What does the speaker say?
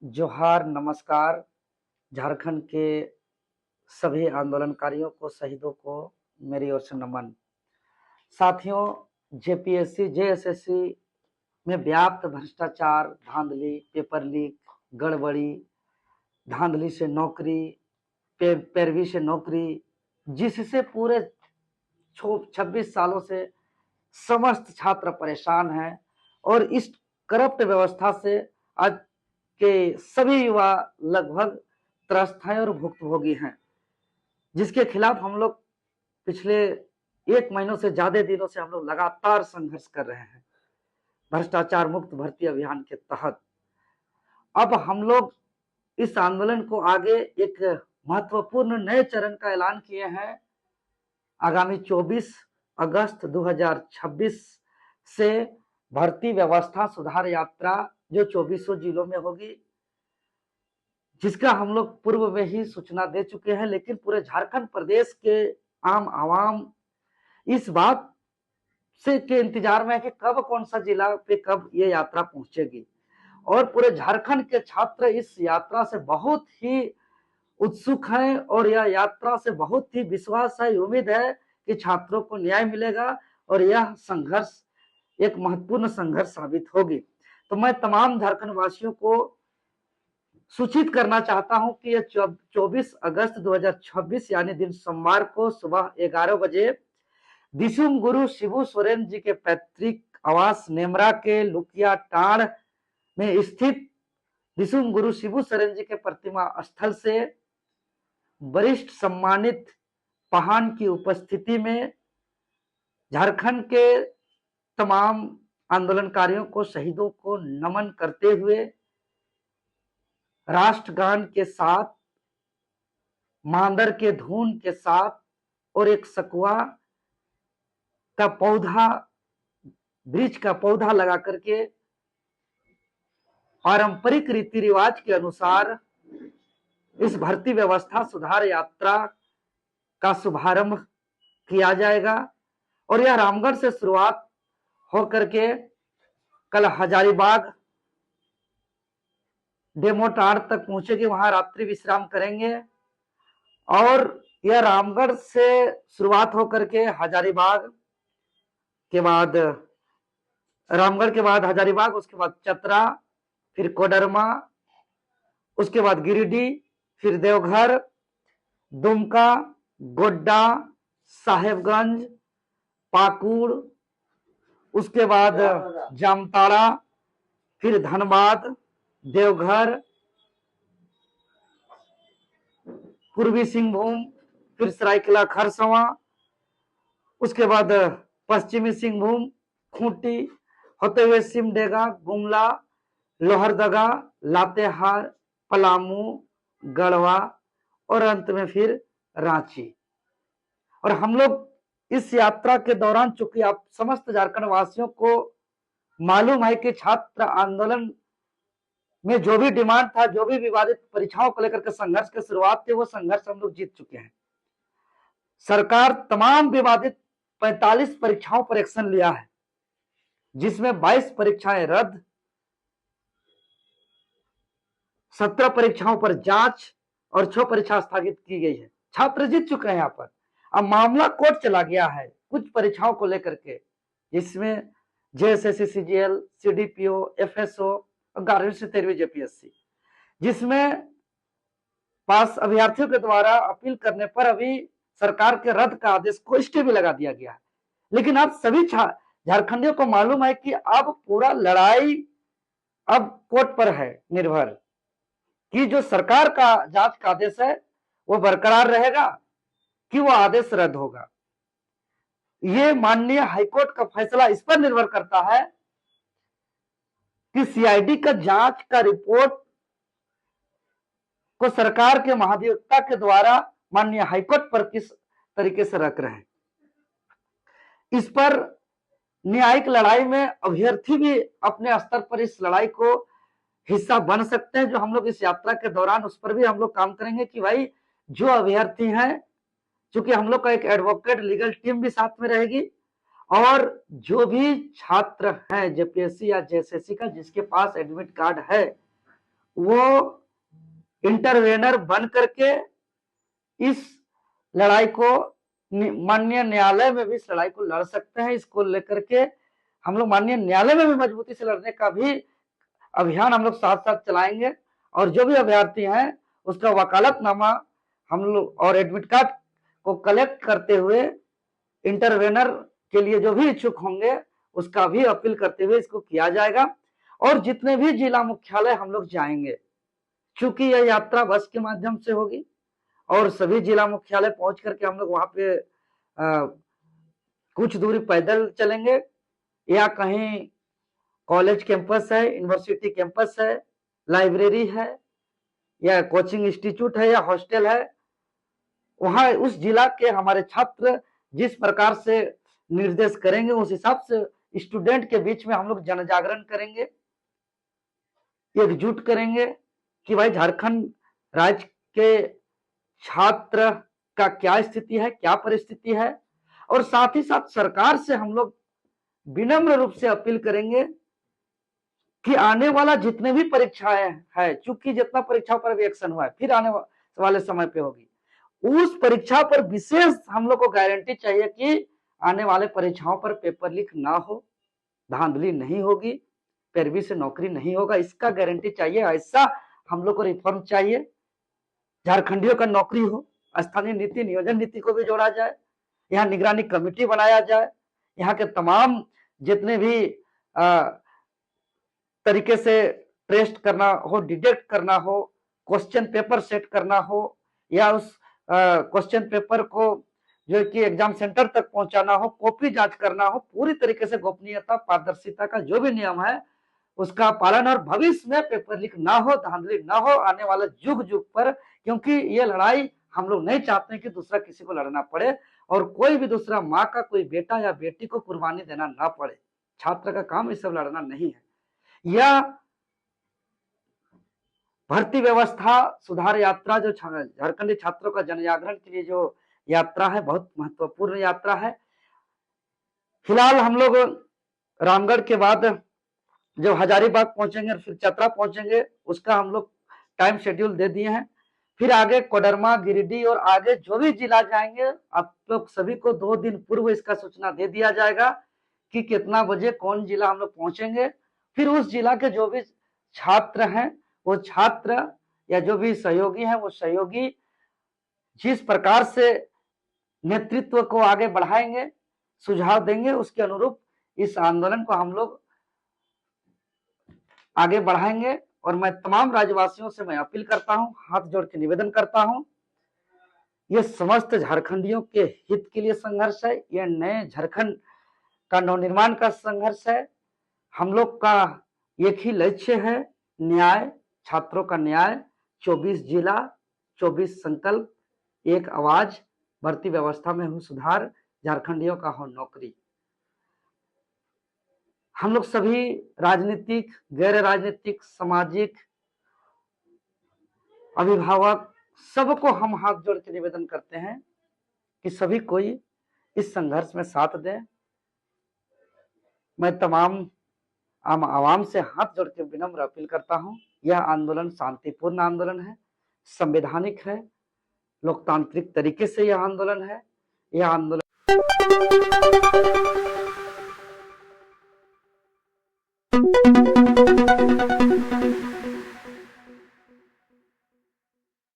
जोहार नमस्कार। झारखंड के सभी आंदोलनकारियों को, शहीदों को मेरी ओर से नमन। साथियों, जेपीएससी जेएसएससी में व्याप्त भ्रष्टाचार, धांधली, पेपर लीक, गड़बड़ी, धांधली से नौकरी, पैरवी से नौकरी, जिससे पूरे 26 सालों से समस्त छात्र परेशान हैं और इस करप्ट व्यवस्था से आज के सभी युवा लगभग त्रस्त हैं और भुक्तभोगी हैं, जिसके खिलाफ हम लोग पिछले 1 महीनों से ज्यादा दिनों से हम लोग लगातार संघर्ष कर रहे हैं भ्रष्टाचार मुक्त भर्ती अभियान के तहत। अब हम लोग इस आंदोलन को आगे एक महत्वपूर्ण नए चरण का ऐलान किए हैं। आगामी 24 अगस्त 2026 से भर्ती व्यवस्था सुधार यात्रा जो 24 जिलों में होगी, जिसका हम लोग पूर्व में ही सूचना दे चुके हैं, लेकिन पूरे झारखंड प्रदेश के आम आवाम इस बात से के इंतजार में है कि कब कौन सा जिला पे कब ये यात्रा पहुंचेगी। और पूरे झारखंड के छात्र इस यात्रा से बहुत ही उत्सुक हैं और यह यात्रा से बहुत ही विश्वास है, उम्मीद है कि छात्रों को न्याय मिलेगा और यह संघर्ष एक महत्वपूर्ण संघर्ष साबित होगी। तो मैं तमाम झारखंड वासियों को सूचित करना चाहता हूं कि यह 24 अगस्त 2026 यानी दिन सोमवार को सुबह 11 बजे दिसुम गुरु शिबू सोरेन जी के पैतृक आवास नेमरा के लुकिया टांड़ में स्थित दिसुम गुरु शिबू सोरेन जी के प्रतिमा स्थल से वरिष्ठ सम्मानित पहान की उपस्थिति में झारखंड के तमाम आंदोलनकारियों को, शहीदों को नमन करते हुए राष्ट्रगान के साथ, मांदर के धुन के साथ और एक सकुआ का पौधा, वृक्ष का पौधा लगा करके पारंपरिक रीति रिवाज के अनुसार इस भर्ती व्यवस्था सुधार यात्रा का शुभारंभ किया जाएगा। और यह रामगढ़ से शुरुआत होकर के कल हजारीबाग डेमो टांड़ तक पहुंचेगी, वहां रात्रि विश्राम करेंगे। और यह रामगढ़ से शुरुआत होकर के हजारीबाग के बाद, रामगढ़ के बाद हजारीबाग, उसके बाद चतरा, फिर कोडरमा, उसके बाद गिरिडीह, फिर देवघर, दुमका, गोड्डा, साहेबगंज, पाकुड़, उसके बाद जामताड़ा, फिर धनबाद, देवघर, पूर्वी सिंहभूम, फिर सरायकेला खरसवां, उसके बाद पश्चिमी सिंहभूम, खूंटी होते हुए सिमडेगा, गुमला, लोहरदगा, लातेहार, पलामू, गढ़वा और अंत में फिर रांची। और हम लोग इस यात्रा के दौरान, चूंकि आप समस्त झारखंड वासियों को मालूम है कि छात्र आंदोलन में जो भी डिमांड था, जो भी विवादित परीक्षाओं को लेकर के संघर्ष की शुरुआत थी, वो संघर्ष हम लोग जीत चुके हैं। सरकार तमाम विवादित 45 परीक्षाओं पर एक्शन लिया है, जिसमें 22 परीक्षाएं रद्द, 17 परीक्षाओं पर जांच और 6 परीक्षा स्थगित की गई है। छात्र जीत चुके हैं यहाँ पर। अब मामला कोर्ट चला गया है कुछ परीक्षाओं को लेकर के, जिसमें जेएसएससी, सीजीएल, सीडीपीओ, एफएसओ और 11वीं से 13वीं जेपीएससी, जिसमें पास अभ्यर्थियों के द्वारा अपील करने पर अभी सरकार के रद्द का आदेश को स्टे भी लगा दिया गया है। लेकिन अब सभी झारखंडियों को मालूम है कि अब पूरा लड़ाई अब कोर्ट पर है निर्भर, कि जो सरकार का जांच का आदेश है वो बरकरार रहेगा कि वो आदेश रद्द होगा। ये माननीय हाईकोर्ट का फैसला इस पर निर्भर करता है कि सीआईडी का जांच का रिपोर्ट को सरकार के महाधिवक्ता के द्वारा माननीय हाईकोर्ट पर किस तरीके से रख रहे हैं। इस पर न्यायिक लड़ाई में अभ्यर्थी भी अपने स्तर पर इस लड़ाई को हिस्सा बन सकते हैं, जो हम लोग इस यात्रा के दौरान उस पर भी हम लोग काम करेंगे कि भाई जो अभ्यर्थी हैं, चूंकि हम लोग का एक एडवोकेट लीगल टीम भी साथ में रहेगी, और जो भी छात्र हैं जेपीएससी या जेएसएससी का जिसके पास एडमिट कार्ड है, वो इंटरवेनर बन करके इस लड़ाई को माननीय न्यायालय में भी इस लड़ाई को लड़ सकते हैं। इसको लेकर के हम लोग माननीय न्यायालय में भी मजबूती से लड़ने का भी अभियान हम लोग साथ साथ चलाएंगे। और जो भी अभ्यर्थी हैं उसका वकालतनामा हम लोग और एडमिट कार्ड को कलेक्ट करते हुए इंटरवेनर के लिए जो भी इच्छुक होंगे उसका भी अपील करते हुए इसको किया जाएगा। और जितने भी जिला मुख्यालय हम लोग जाएंगे, चूंकि यह यात्रा बस के माध्यम से होगी और सभी जिला मुख्यालय पहुंच करके हम लोग वहां पे कुछ दूरी पैदल चलेंगे या कहीं कॉलेज कैंपस है, यूनिवर्सिटी कैंपस है, लाइब्रेरी है या कोचिंग इंस्टीट्यूट है या हॉस्टल है, वहां उस जिला के हमारे छात्र जिस प्रकार से निर्देश करेंगे उस हिसाब से स्टूडेंट के बीच में हम लोग जन जागरण करेंगे, एकजुट करेंगे कि भाई झारखंड राज्य के छात्र का क्या स्थिति है, क्या परिस्थिति है। और साथ ही साथ सरकार से हम लोग विनम्र रूप से अपील करेंगे कि आने वाला जितने भी परीक्षाएं है, चूंकि जितना परीक्षा पर भी एक्शन हुआ है फिर आने वाले समय पे होगी, उस परीक्षा पर विशेष हम लोग को गारंटी चाहिए कि आने वाले परीक्षाओं पर पेपर लीक ना हो, धांधली नहीं होगी, पैरवी से नौकरी नहीं होगा, इसका गारंटी चाहिए। ऐसा हम लोग को रिफॉर्म चाहिए। झारखंडियों का नौकरी हो, स्थानीय नीति नियोजन नीति को भी जोड़ा जाए, यहाँ निगरानी कमेटी बनाया जाए, यहाँ के तमाम जितने भी तरीके से टेस्ट करना हो, डिटेक्ट करना हो, क्वेश्चन पेपर सेट करना हो या उस क्वेश्चन पेपर को जो कि एग्जाम सेंटर तक पहुंचाना हो, कॉपी जांच करना हो, पूरी तरीके से गोपनीयता पारदर्शिता का जो भी नियम है उसका पालन, और भविष्य में पेपर लीक ना हो, धांधली ना हो आने वाले युग युग पर, क्योंकि ये लड़ाई हम लोग नहीं चाहते कि दूसरा किसी को लड़ना पड़े और कोई भी दूसरा माँ का कोई बेटा या बेटी को कुर्बानी देना ना पड़े। छात्र का काम ये सब लड़ना नहीं है। यह भर्ती व्यवस्था सुधार यात्रा जो झारखंडी छात्रों का जन जागरण के लिए जो यात्रा है बहुत महत्वपूर्ण यात्रा है। फिलहाल हम लोग रामगढ़ के बाद जब हजारीबाग पहुंचेंगे और फिर चतरा पहुंचेंगे उसका हम लोग टाइम शेड्यूल दे दिए हैं। फिर आगे कोडरमा, गिरिडीह और आगे जो भी जिला जाएंगे आप लोग सभी को 2 दिन पूर्व इसका सूचना दे दिया जाएगा कि कितना बजे कौन जिला हम लोग पहुंचेंगे। फिर उस जिला के जो भी छात्र हैं वो छात्र या जो भी सहयोगी हैं वो सहयोगी जिस प्रकार से नेतृत्व को आगे बढ़ाएंगे, सुझाव देंगे, उसके अनुरूप इस आंदोलन को हम लोग आगे बढ़ाएंगे। और मैं तमाम राज्यवासियों से मैं अपील करता हूं, हाथ जोड़ के निवेदन करता हूं, ये समस्त झारखंडियों के हित के लिए संघर्ष है, यह नए झारखंड का नवनिर्माण का संघर्ष है। हम लोग का एक ही लक्ष्य है, न्याय, छात्रों का न्याय। 24 जिला, 24 संकल्प, एक आवाज, भर्ती व्यवस्था में हो सुधार, झारखंडियों का हो नौकरी। हम लोग सभी राजनीतिक, गैर राजनीतिक, सामाजिक अभिभावक सबको हम हाथ जोड़ के निवेदन करते हैं कि सभी कोई इस संघर्ष में साथ दें। मैं तमाम आम आवाम से हाथ जोड़ के विनम्र अपील करता हूं, यह आंदोलन शांतिपूर्ण आंदोलन है, संवैधानिक है, लोकतांत्रिक तरीके से यह आंदोलन है। यह आंदोलन